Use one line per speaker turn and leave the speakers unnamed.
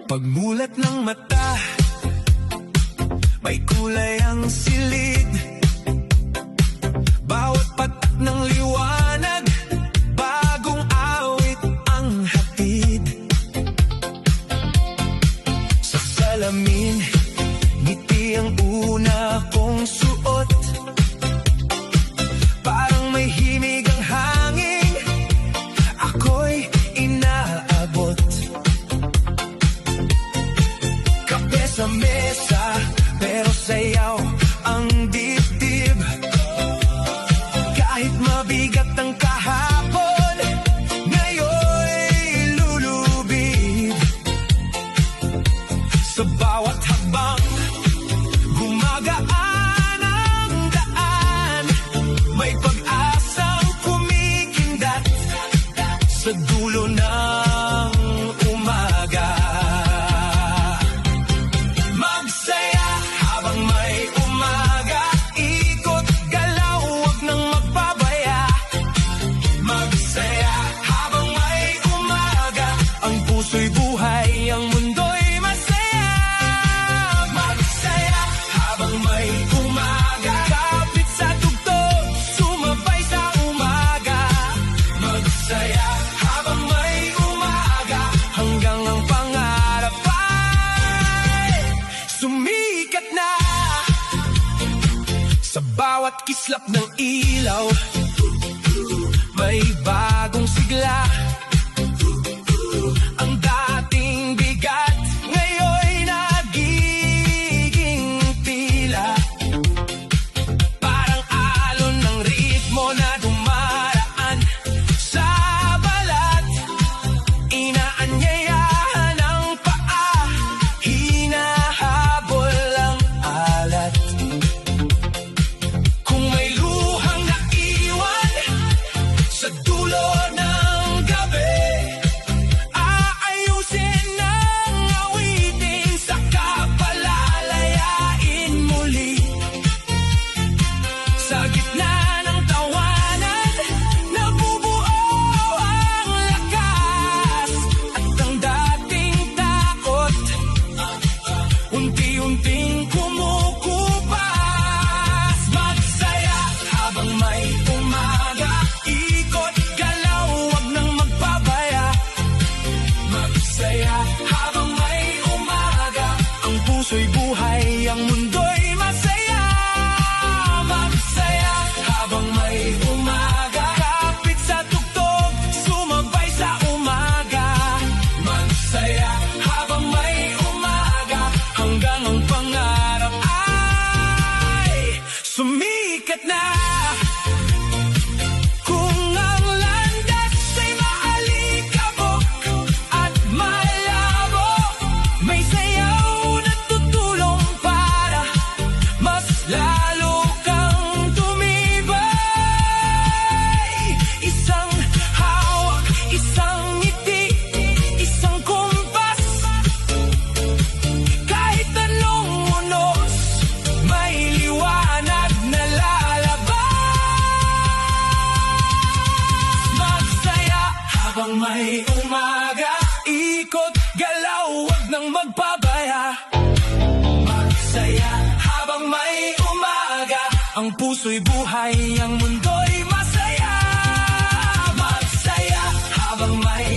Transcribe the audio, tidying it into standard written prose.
Pagmulat ng mata, may kulay ang silid. Bawat patak ng liwanag, bagong awit ang hatid. Sa salamin, ngiti ang una kong suot. Parang may himig ang hangin, ako'y inaabot. Kape sa mesa, pero sayaw ang dibdib. Kahit mabigat ang kahapon, ngayon'y lulubid. Sa bawat habang, gumagaan ang daan. May pag-asang kumikindat sa dulo ng umaga. Magsaya habang may umaga, ikot galaw, wag nang magpabaya. Magsaya habang may umaga, ang puso'y buhay, ang mundo'y masaya. Magsaya habang may umaga, kapit sa tugtog, sumabay sa umaga. Magsaya habang may umaga, hanggang ang pangarap ay sumikat na. Sa bawat kislap ng ilaw, may bagong sigla. Ang dating bigat, ngayon'y nagiging tila. Parang alon ng ritmo na dumaraan sa balat. Inaanyayahan ang paa, hinahabol ang alat. Kung may luhang naiwan sa dulo ng gabi, aayusin ang awitin, saka palalayain muli. Sa gitna ng tawanan, nabubuo ang lakas. At ang dating takot, unti-unting kumukupas. Magsaya habang may umaga, ikot galaw, wag nang magpabaya. Magsaya habang may umaga, ang puso'y buhay, ang mundo'y masaya. Magsaya habang may umaga, kapit sa tugtog, sumabay sa umaga. Magsaya habang may umaga, hanggang ang pangarap ay sumikat na. Kung ang landas ay maalikabok at malabo, may sayaw na tutulong para mas lalo kang tumibay. Isang hawak, isang ngiti, isang kumpas. Kahit anong unos, may liwanag na lalabas. Magsaya habang may umaga, ikot galaw, wag nang magpabaya. Magsaya habang may umaga, ang puso'y buhay, ang mundo'y masaya. Magsaya habang may